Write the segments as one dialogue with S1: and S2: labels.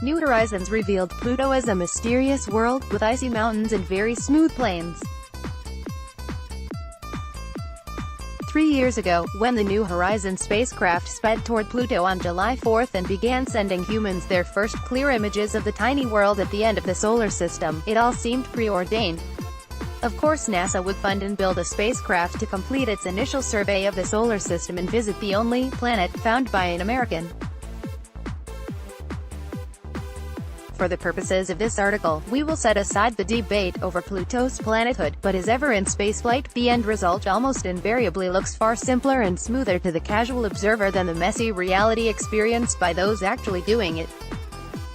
S1: New Horizons revealed Pluto as a mysterious world, with icy mountains and very smooth plains. 3 years ago, when the New Horizons spacecraft sped toward Pluto on July 4 and began sending humans their first clear images of the tiny world at the end of the solar system, it all seemed preordained. Of course, NASA would fund and build a spacecraft to complete its initial survey of the solar system and visit the only planet found by an American. For the purposes of this article, we will set aside the debate over Pluto's planethood, but as ever in spaceflight, the end result almost invariably looks far simpler and smoother to the casual observer than the messy reality experienced by those actually doing it.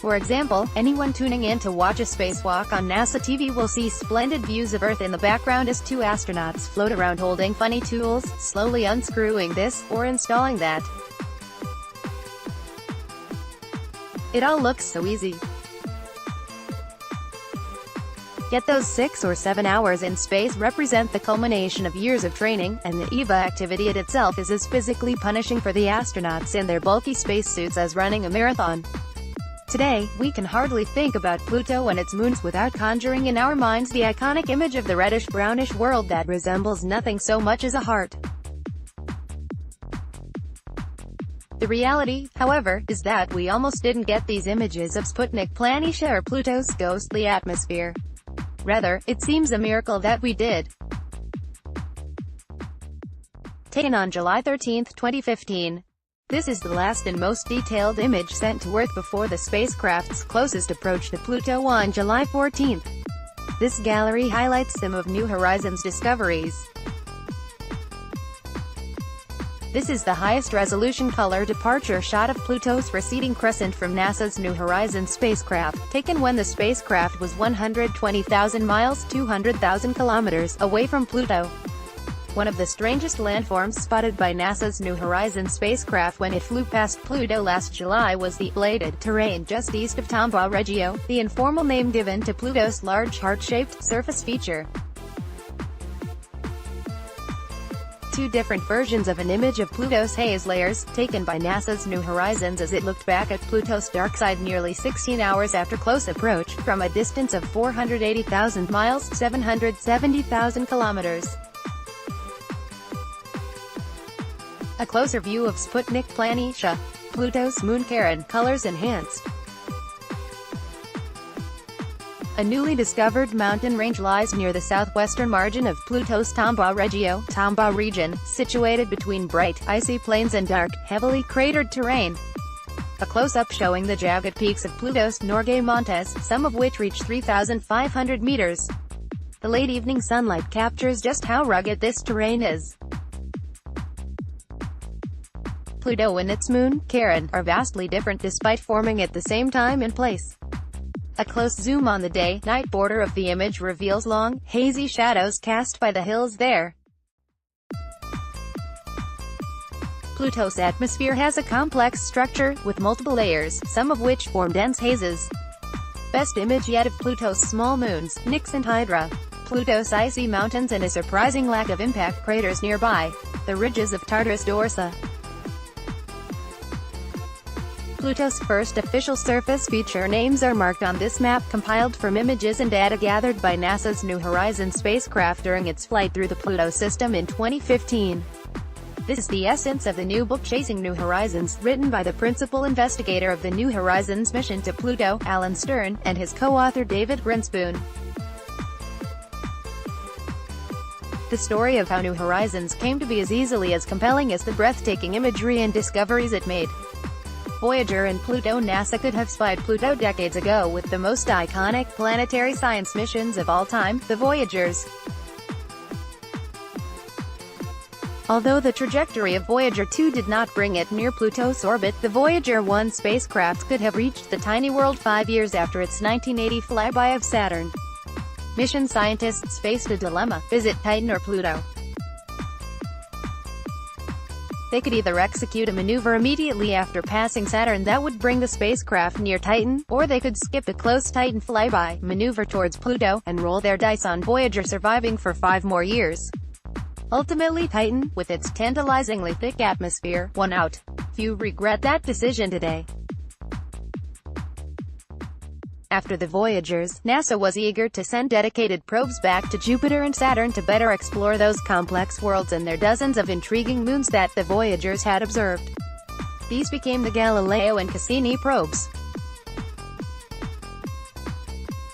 S1: For example, anyone tuning in to watch a spacewalk on NASA TV will see splendid views of Earth in the background as two astronauts float around holding funny tools, slowly unscrewing this, or installing that. It all looks so easy. Yet those 6 or 7 hours in space represent the culmination of years of training, and the EVA activity itself is as physically punishing for the astronauts in their bulky spacesuits as running a marathon. Today, we can hardly think about Pluto and its moons without conjuring in our minds the iconic image of the reddish-brownish world that resembles nothing so much as a heart. The reality, however, is that we almost didn't get these images of Sputnik Planitia or Pluto's ghostly atmosphere. Rather, it seems a miracle that we did. Taken on July 13, 2015. This is the last and most detailed image sent to Earth before the spacecraft's closest approach to Pluto on July 14. This gallery highlights some of New Horizons' discoveries. This is the highest resolution color departure shot of Pluto's receding crescent from NASA's New Horizons spacecraft, taken when the spacecraft was 120,000 miles (200,000 kilometers) away from Pluto. One of the strangest landforms spotted by NASA's New Horizons spacecraft when it flew past Pluto last July was the bladed terrain just east of Tombaugh Regio, the informal name given to Pluto's large heart-shaped surface feature. Two different versions of an image of Pluto's haze layers, taken by NASA's New Horizons as it looked back at Pluto's dark side nearly 16 hours after close approach, from a distance of 480,000 miles (770,000 kilometers). A closer view of Sputnik Planitia, Pluto's moon Charon, colors enhanced. A newly discovered mountain range lies near the southwestern margin of Pluto's Tombaugh region, situated between bright, icy plains and dark, heavily cratered terrain. A close-up showing the jagged peaks of Pluto's Norgay Montes, some of which reach 3,500 meters. The late evening sunlight captures just how rugged this terrain is. Pluto and its moon, Charon, are vastly different despite forming at the same time and place. A close zoom on the day-night border of the image reveals long, hazy shadows cast by the hills there. Pluto's atmosphere has a complex structure, with multiple layers, some of which form dense hazes. Best image yet of Pluto's small moons, Nix and Hydra. Pluto's icy mountains and a surprising lack of impact craters nearby. The ridges of Tartarus Dorsa. Pluto's first official surface feature names are marked on this map, compiled from images and data gathered by NASA's New Horizons spacecraft during its flight through the Pluto system in 2015. This is the essence of the new book Chasing New Horizons, written by the principal investigator of the New Horizons mission to Pluto, Alan Stern, and his co-author David Grinspoon. The story of how New Horizons came to be is easily as compelling as the breathtaking imagery and discoveries it made. Voyager and Pluto. NASA could have spied Pluto decades ago with the most iconic planetary science missions of all time, the Voyagers. Although the trajectory of Voyager 2 did not bring it near Pluto's orbit, the Voyager 1 spacecraft could have reached the tiny world 5 years after its 1980 flyby of Saturn. Mission scientists faced a dilemma: visit Titan or Pluto. They could either execute a maneuver immediately after passing Saturn that would bring the spacecraft near Titan, or they could skip a close Titan flyby, maneuver towards Pluto, and roll their dice on Voyager surviving for 5 more years. Ultimately, Titan, with its tantalizingly thick atmosphere, won out. Few regret that decision today. After the Voyagers, NASA was eager to send dedicated probes back to Jupiter and Saturn to better explore those complex worlds and their dozens of intriguing moons that the Voyagers had observed. These became the Galileo and Cassini probes.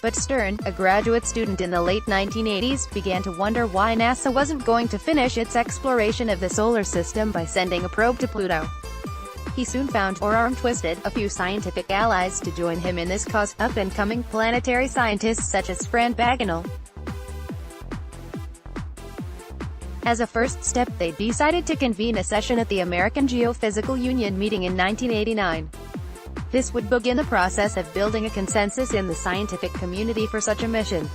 S1: But Stern, a graduate student in the late 1980s, began to wonder why NASA wasn't going to finish its exploration of the solar system by sending a probe to Pluto. He soon found, or arm-twisted, a few scientific allies to join him in this cause, up-and-coming planetary scientists such as Fran Bagenal. As a first step, they decided to convene a session at the American Geophysical Union meeting in 1989. This would begin the process of building a consensus in the scientific community for such a mission.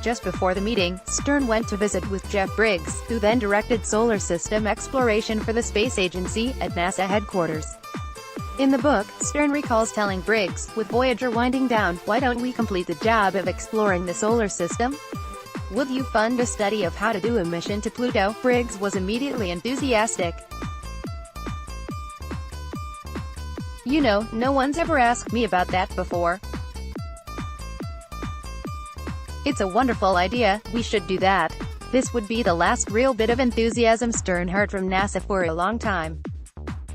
S1: Just before the meeting, Stern went to visit with Jeff Briggs, who then directed solar system exploration for the space agency, at NASA headquarters. In the book, Stern recalls telling Briggs, "With Voyager winding down, why don't we complete the job of exploring the solar system? Would you fund a study of how to do a mission to Pluto?" Briggs was immediately enthusiastic. "You know, no one's ever asked me about that before. It's a wonderful idea, we should do that." This would be the last real bit of enthusiasm Stern heard from NASA for a long time.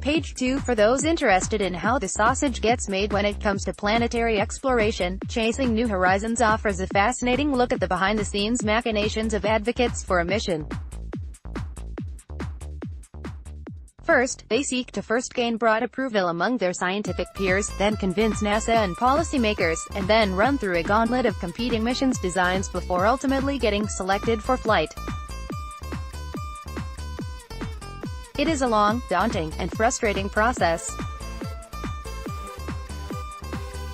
S1: Page 2 for those interested in how the sausage gets made when it comes to planetary exploration. Chasing New Horizons offers a fascinating look at the behind-the-scenes machinations of advocates for a mission. First, they seek to first gain broad approval among their scientific peers, then convince NASA and policymakers, and then run through a gauntlet of competing missions designs before ultimately getting selected for flight. It is a long, daunting, and frustrating process.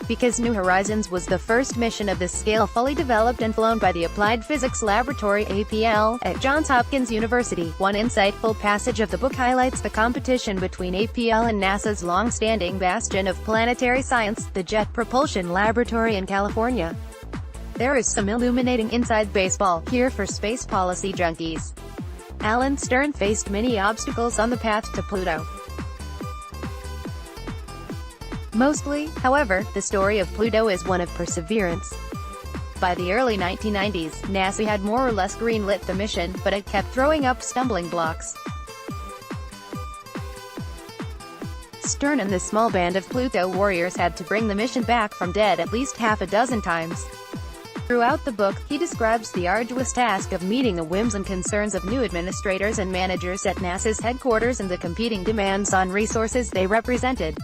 S1: Because New Horizons was the first mission of this scale fully developed and flown by the Applied Physics Laboratory (APL) at Johns Hopkins University. One insightful passage of the book highlights the competition between APL and NASA's long-standing bastion of planetary science, the Jet Propulsion Laboratory in California. There is some illuminating inside baseball here for space policy junkies. Alan Stern faced many obstacles on the path to Pluto. Mostly, however, the story of Pluto is one of perseverance. By the early 1990s, NASA had more or less greenlit the mission, but it kept throwing up stumbling blocks. Stern and the small band of Pluto warriors had to bring the mission back from dead at least half a dozen times. Throughout the book, he describes the arduous task of meeting the whims and concerns of new administrators and managers at NASA's headquarters and the competing demands on resources they represented.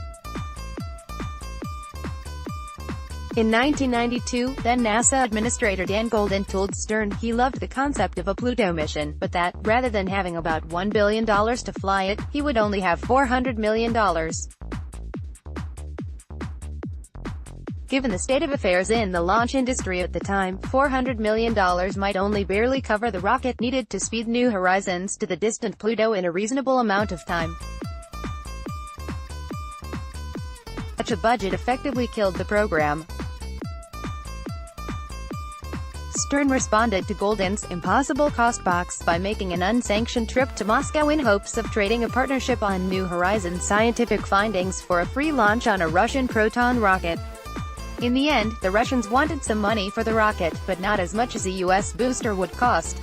S1: In 1992, then NASA Administrator Dan Goldin told Stern he loved the concept of a Pluto mission, but that, rather than having about $1 billion to fly it, he would only have $400 million. Given the state of affairs in the launch industry at the time, $400 million might only barely cover the rocket needed to speed New Horizons to the distant Pluto in a reasonable amount of time. Such a budget effectively killed the program. Stern responded to Goldin's impossible cost box by making an unsanctioned trip to Moscow in hopes of trading a partnership on New Horizons' scientific findings for a free launch on a Russian Proton rocket. In the end, the Russians wanted some money for the rocket, but not as much as a US booster would cost.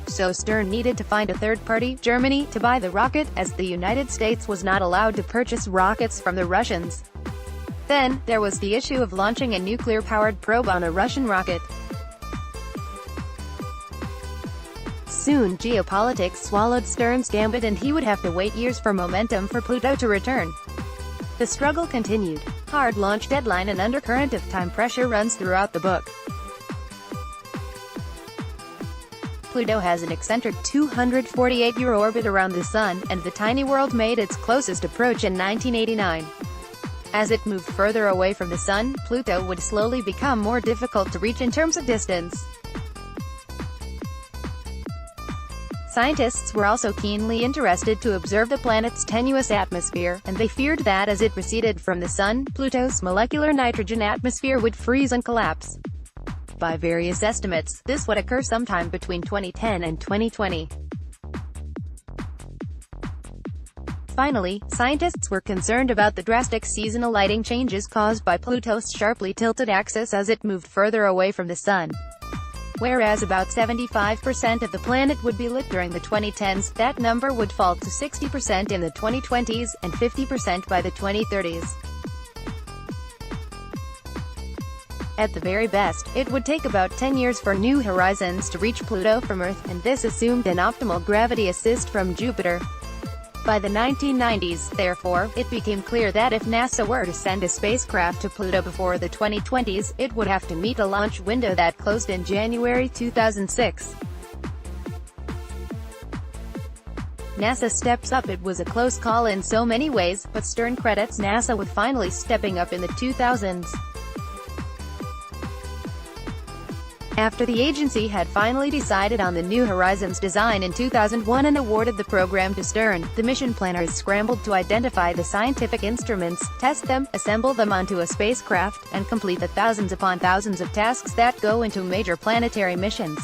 S1: So Stern needed to find a third party, Germany, to buy the rocket, as the United States was not allowed to purchase rockets from the Russians. Then, there was the issue of launching a nuclear-powered probe on a Russian rocket. Soon, geopolitics swallowed Stern's gambit and he would have to wait years for momentum for Pluto to return. The struggle continued. Hard launch deadline and undercurrent of time pressure runs throughout the book. Pluto has an eccentric 248-year orbit around the Sun, and the tiny world made its closest approach in 1989. As it moved further away from the Sun, Pluto would slowly become more difficult to reach in terms of distance. Scientists were also keenly interested to observe the planet's tenuous atmosphere, and they feared that as it receded from the Sun, Pluto's molecular nitrogen atmosphere would freeze and collapse. By various estimates, this would occur sometime between 2010 and 2020. Finally, scientists were concerned about the drastic seasonal lighting changes caused by Pluto's sharply tilted axis as it moved further away from the Sun. Whereas about 75% of the planet would be lit during the 2010s, that number would fall to 60% in the 2020s, and 50% by the 2030s. At the very best, it would take about 10 years for New Horizons to reach Pluto from Earth, and this assumed an optimal gravity assist from Jupiter. By the 1990s, therefore, it became clear that if NASA were to send a spacecraft to Pluto before the 2020s, it would have to meet a launch window that closed in January 2006. NASA steps up. It was a close call in so many ways, but Stern credits NASA with finally stepping up in the 2000s. After the agency had finally decided on the New Horizons design in 2001 and awarded the program to Stern, the mission planners scrambled to identify the scientific instruments, test them, assemble them onto a spacecraft, and complete the thousands upon thousands of tasks that go into major planetary missions.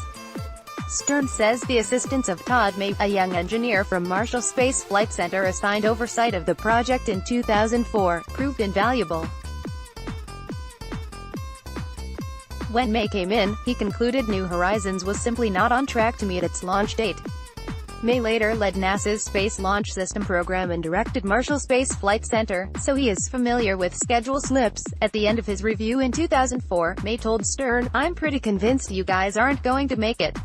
S1: Stern says the assistance of Todd May, a young engineer from Marshall Space Flight Center assigned oversight of the project in 2004, proved invaluable. When May came in, he concluded New Horizons was simply not on track to meet its launch date. May later led NASA's Space Launch System program and directed Marshall Space Flight Center, so he is familiar with schedule slips. At the end of his review in 2004, May told Stern, "I'm pretty convinced you guys aren't going to make it.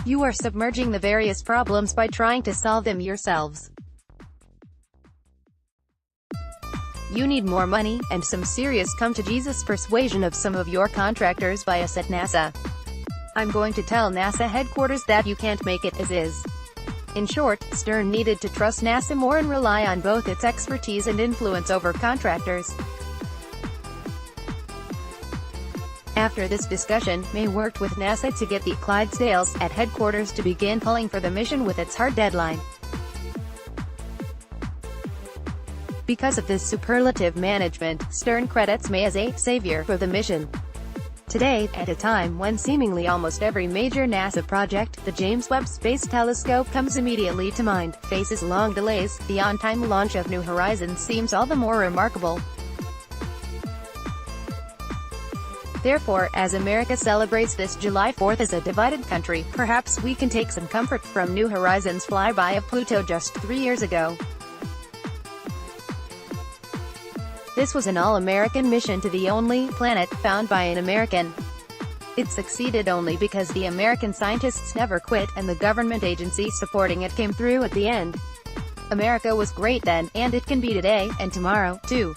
S1: You are submerging the various problems by trying to solve them yourselves. You need more money, and some serious come-to-Jesus persuasion of some of your contractors bias at NASA. I'm going to tell NASA headquarters that you can't make it as is." In short, Stern needed to trust NASA more and rely on both its expertise and influence over contractors. After this discussion, May worked with NASA to get the Clydesdales at headquarters to begin pulling for the mission with its hard deadline. Because of this superlative management, Stern credits May as a savior for the mission. Today, at a time when seemingly almost every major NASA project, the James Webb Space Telescope comes immediately to mind, faces long delays, the on-time launch of New Horizons seems all the more remarkable. Therefore, as America celebrates this July 4th as a divided country, perhaps we can take some comfort from New Horizons' flyby of Pluto just 3 years ago. This was an all-American mission to the only planet found by an American. It succeeded only because the American scientists never quit, and the government agency supporting it came through at the end. America was great then, and it can be today, and tomorrow, too.